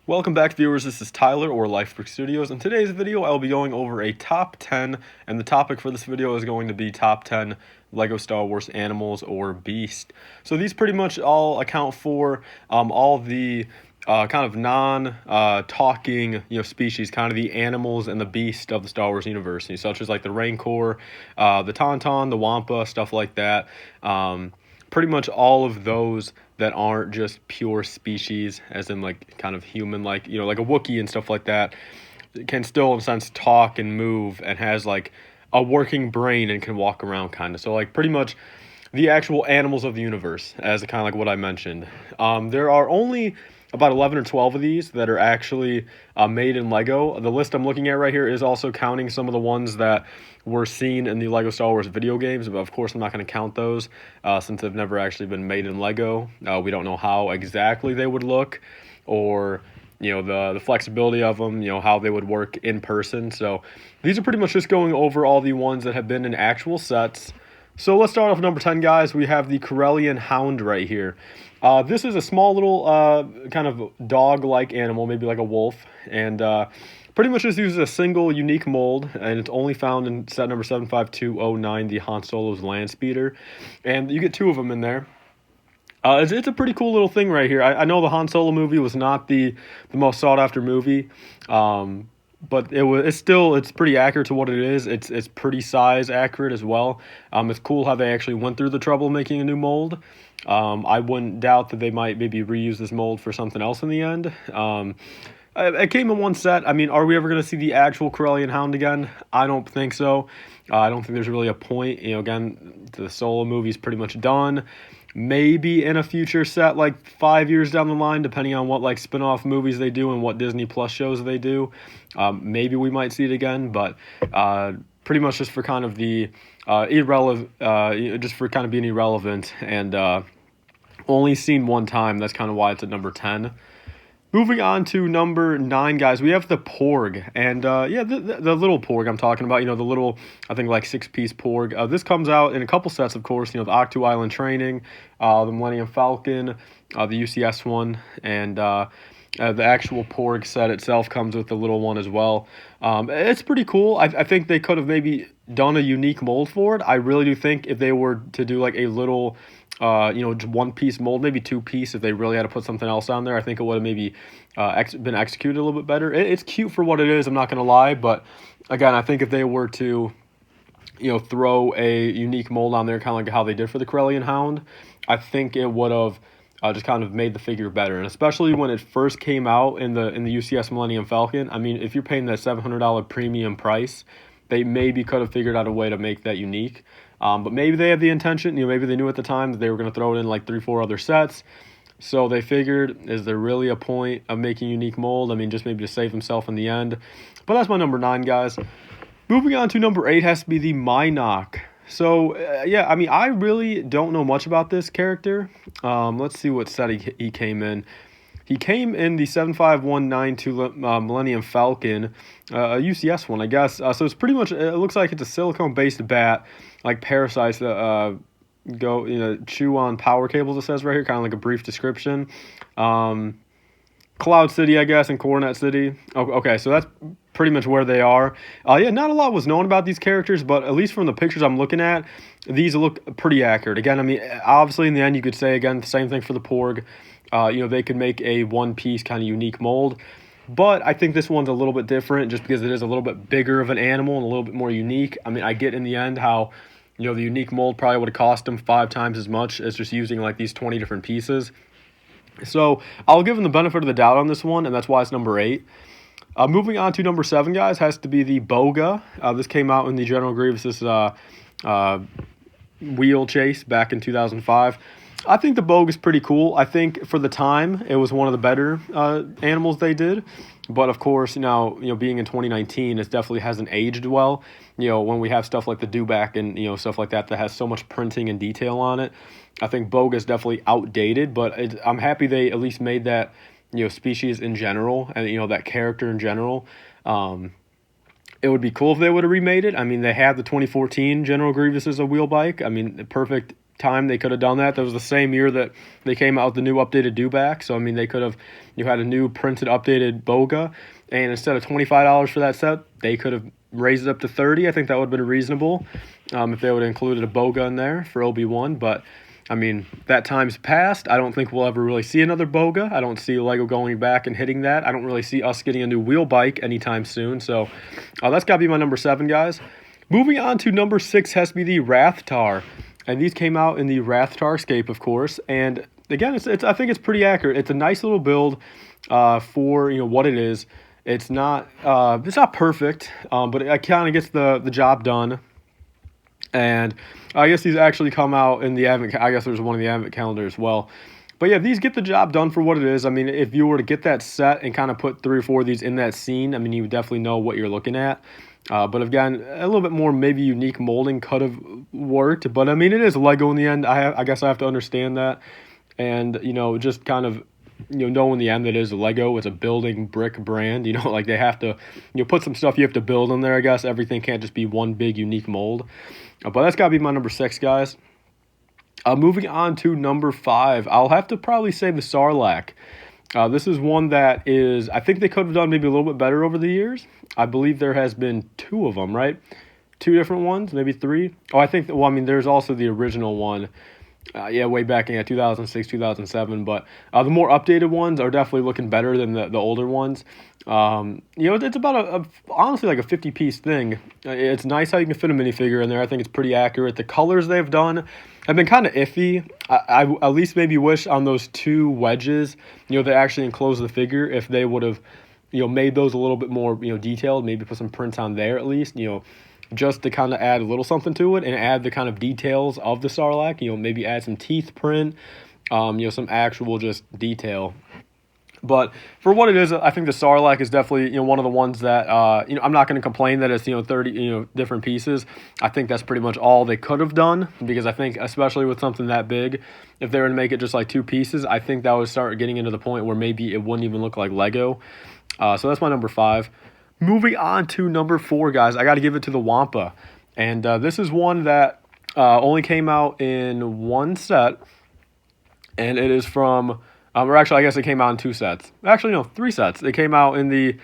Welcome back, viewers. This is Tyler or L1F3BrickS Studios. In today's video, I'll be going over a top 10, and the topic for this video is going to be top 10 LEGO Star Wars animals or beasts. So these pretty much all account for all the kind of non-talking species, kind of the animals and the beasts of the Star Wars universe, such as like the Rancor, the Tauntaun, the Wampa, stuff like that. Pretty much all of those that aren't just pure species, as in like kind of human, like like a Wookiee and stuff like that, can still in a sense talk and move and has like a working brain and can walk around kind of. So like pretty much the actual animals of the universe, as kind of like what I mentioned. There are only about 11 or 12 of these that are actually made in Lego. The list I'm looking at right here is also counting some of the ones that were seen in the LEGO Star Wars video games, but of course I'm not going to count those since they've never actually been made in Lego. We don't know how exactly they would look, or the flexibility of them, how they would work in person. So these are pretty much just going over all the ones that have been in actual sets. So let's start off with number 10, guys. We have the Karelian Hound right here. This is a small little kind of dog-like animal, maybe like a wolf, and pretty much just uses a single unique mold, and it's only found in set number 75209, the Han Solo's Land Speeder, and you get two of them in there. It's a pretty cool little thing right here. I know the Han Solo movie was not the most sought-after movie, but it's pretty accurate to what it is. It's pretty size accurate as well. It's cool how they actually went through the trouble of making a new mold. I wouldn't doubt that they might maybe reuse this mold for something else in the end. It came in one set. I mean, are we ever going to see the actual Karelian Hound again? I don't think so. I don't think there's really a point. Again, the Solo movie's pretty much done. Maybe in a future set, like 5 years down the line, depending on what like spin-off movies they do and what Disney Plus shows they do, maybe we might see it again. But pretty much just for kind of the irrelevant, just for kind of being irrelevant and only seen one time. That's kind of why it's at number 10. Moving on to number 9, guys, we have the Porg, and the little Porg I'm talking about, the little, I think like 6-piece Porg. This comes out in a couple sets, of course, the Ahch-To Island Training, the Millennium Falcon, the UCS one, and the actual Porg set itself comes with the little one as well. It's pretty cool. I think they could have maybe done a unique mold for it. I really do think if they were to do like a little just one-piece mold, maybe two-piece, if they really had to put something else on there, I think it would have maybe been executed a little bit better. It's cute for what it is, I'm not going to lie, but again, I think if they were to, throw a unique mold on there, kind of like how they did for the Karelian Hound, I think it would have just kind of made the figure better. And especially when it first came out in the UCS Millennium Falcon, I mean, if you're paying that $700 premium price, they maybe could have figured out a way to make that unique. But maybe they had the intention, maybe they knew at the time that they were going to throw it in like 3-4 other sets. So they figured, is there really a point of making unique mold? I mean, just maybe to save themselves in the end. But that's my number 9, guys. Moving on to number 8 has to be the Mynock. So, I mean, I really don't know much about this character. Let's see what set he came in. He came in the 75192 Millennium Falcon, a UCS one, I guess. So it's pretty much, it looks like it's a silicone-based bat, like parasites that chew on power cables, it says right here, kind of like a brief description. Cloud City, I guess, and Coronet City. Okay, so that's pretty much where they are. Not a lot was known about these characters, but at least from the pictures I'm looking at, these look pretty accurate. Again, I mean, obviously in the end you could say, again, the same thing for the Porg. They could make a one-piece kind of unique mold. But I think this one's a little bit different just because it is a little bit bigger of an animal and a little bit more unique. I mean, I get in the end how, the unique mold probably would have cost them 5 times as much as just using like these 20 different pieces. So I'll give them the benefit of the doubt on this one, and that's why it's number 8. Moving on to number 7, guys, has to be the Boga. This came out in the General Grievous's wheel chase back in 2005. I think the Boga is pretty cool. I think for the time, it was one of the better animals they did. But of course, now, being in 2019, it definitely hasn't aged well. When we have stuff like the Dewback and, stuff like that has so much printing and detail on it, I think Boga is definitely outdated. But I'm happy they at least made that, species in general and, that character in general. It would be cool if they would have remade it. I mean, they had the 2014 General Grievous as a wheel bike. I mean, perfect time they could have done that. That was the same year that they came out with the new updated Dewback. So I mean, they could have had a new printed updated Boga, and instead of $25 for that set, they could have raised it up to $30. I think that would have been reasonable if they would have included a Boga in there for Obi-Wan. But I mean, that time's passed. I don't think we'll ever really see another Boga. I don't see LEGO going back and hitting that. I don't really see us getting a new wheel bike anytime soon. So that's got to be my number 7, guys. Moving on to number 6 has to be the Rathtar. And these came out in the Rathtar Scape, of course. And again, I think it's pretty accurate. It's a nice little build for what it is. It's not perfect, but it kind of gets the job done. And I guess these actually come out in the Advent. I guess there's one in the Advent calendar as well. But yeah, these get the job done for what it is. I mean, if you were to get that set and kind of put 3 or 4 of these in that scene, I mean, you would definitely know what you're looking at. But again, a little bit more maybe unique molding could have worked. But I mean, it is LEGO in the end. I guess I have to understand that. And, just kind of, know in the end that it is LEGO. It's a building brick brand. Like they have to, put some stuff you have to build in there, I guess. Everything can't just be one big unique mold. But that's got to be my number 6, guys. Moving on to number 5, I'll have to probably say the Sarlacc. This is one that is, I think they could have done maybe a little bit better over the years. I believe there has been 2 of them, right? 2 different ones, maybe 3. Oh, I think, there's also the original one. Way back in 2006, 2007. But the more updated ones are definitely looking better than the older ones. It's about honestly like a 50-piece thing. It's nice how you can fit a minifigure in there. I think it's pretty accurate. The colors they've done have been kind of iffy. I at least maybe wish on those 2 wedges, that actually enclose the figure, if they would have, made those a little bit more, detailed, maybe put some prints on there at least, just to kind of add a little something to it and add the kind of details of the Sarlacc, maybe add some teeth print, some actual just detail. But for what it is, I think the Sarlacc is definitely, one of the ones that, I'm not going to complain that it's, 30, different pieces. I think that's pretty much all they could have done, because I think, especially with something that big, if they were to make it just like 2 pieces, I think that would start getting into the point where maybe it wouldn't even look like Lego. So that's my number 5. Moving on to number 4, guys, I got to give it to the Wampa. And this is one that only came out in 1 set. And it is from, or actually, I guess it came out in 2 sets. Actually, no, 3 sets. It came out in the,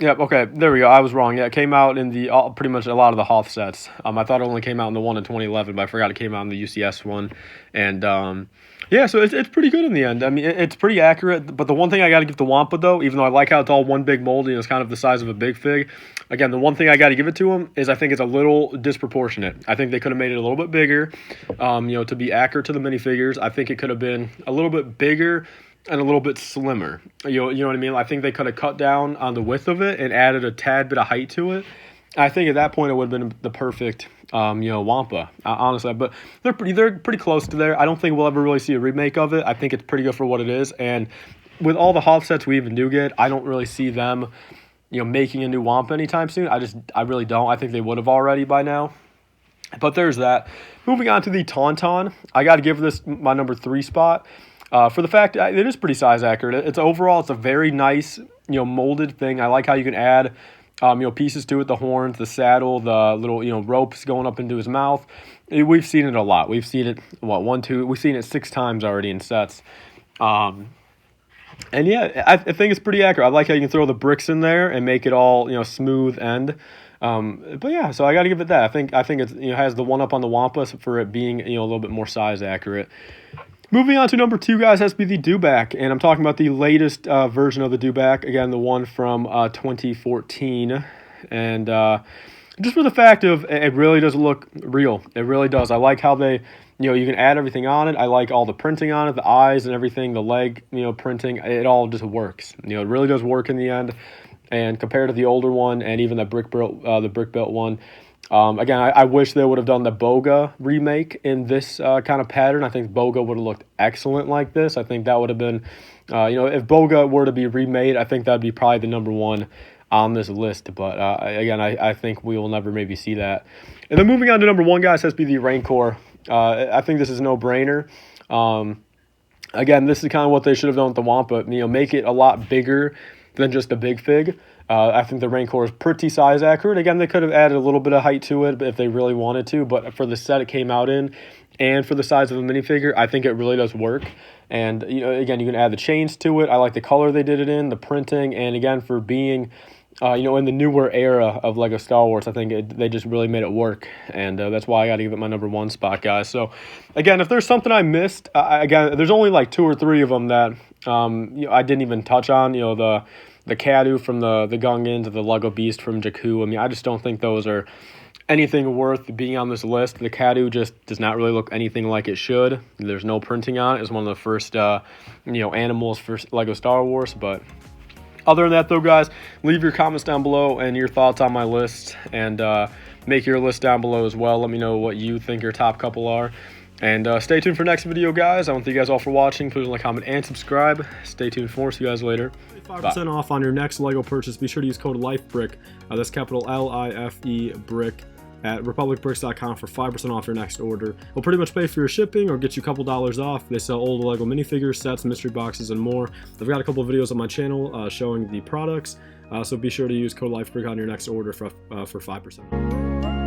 okay, there we go. I was wrong. Yeah, it came out in the, pretty much a lot of the Hoth sets. I thought it only came out in the one in 2011, but I forgot it came out in the UCS one. And, so it's pretty good in the end. I mean, it's pretty accurate. But the one thing I got to give the Wampa, though, even though I like how it's all one big mold, it's kind of the size of a big fig. Again, the one thing I got to give it to him is I think it's a little disproportionate. I think they could have made it a little bit bigger, to be accurate to the minifigures. I think it could have been a little bit bigger and a little bit slimmer. You know what I mean? I think they could have cut down on the width of it and added a tad bit of height to it. I think at that point it would have been the perfect, Wampa, honestly. But they're pretty close to there. I don't think we'll ever really see a remake of it. I think it's pretty good for what it is. And with all the Hoth sets we even do get, I don't really see them, making a new Wampa anytime soon. I really don't. I think they would have already by now. But there's that. Moving on to the Tauntaun, I got to give this my number 3 spot. For the fact it is pretty size accurate. It's a very nice, molded thing. I like how you can add, pieces to it, the horns, the saddle, the little, ropes going up into his mouth. We've seen it a lot. We've seen it, we've seen it 6 times already in sets. And yeah, I think it's pretty accurate. I like how you can throw the bricks in there and make it all, smooth end. But yeah, so I got to give it that. I think it's, has the one up on the Wampa for it being, a little bit more size accurate. Moving on to number 2, guys, has to be the Dewback, and I'm talking about the latest version of the Dewback, again, the one from 2014, and just for the fact of it really does look real. It really does. I like how they, you can add everything on it. I like all the printing on it, the eyes and everything, the leg, printing. It all just works. It really does work in the end, and compared to the older one and even the brick built one. Again, I wish they would have done the Boga remake in this kind of pattern. I think Boga would have looked excellent like this. I think that would have been, if Boga were to be remade, I think that would be probably the number 1 on this list. But again, I think we will never maybe see that. And then moving on to number 1, guys, has to be the Rancor. I think this is a no-brainer. Again, this is kind of what they should have done with the Wampa. Make it a lot bigger than just a big fig. I think the Rancor is pretty size accurate. Again, they could have added a little bit of height to it if they really wanted to, but for the set it came out in and for the size of a minifigure, I think it really does work. And, you know, again, you can add the chains to it. I like the color they did it in, the printing, and again, for being, you know, in the newer era of LEGO Star Wars, I think they just really made it work, and that's why I got to give it my #1 spot, guys. So, again, if there's something I missed, again, there's only like 2 or 3 of them that you know, I didn't even touch on. You know, the Cadu from the Gungans, the Lego Beast from Jakku. I mean, I just don't think those are anything worth being on this list. The Cadu just does not really look anything like it should. There's no printing on it. It's one of the first, you know, animals for LEGO Star Wars, but other than that, though, guys, leave your comments down below and your thoughts on my list, and make your list down below as well. Let me know what you think your top couple are. And stay tuned for next video, guys. I want to thank you guys all for watching. Please like, comment, and subscribe. Stay tuned for more. See you guys later. 5% off on your next LEGO purchase. Be sure to use code LIFEBRICK. That's capital L-I-F-E BRICK at republicbricks.com for 5% off your next order. We'll pretty much pay for your shipping or get you a couple dollars off. They sell old LEGO minifigures, sets, mystery boxes, and more. I've got a couple of videos on my channel showing the products, so be sure to use code LIFEBRICK on your next order for 5%.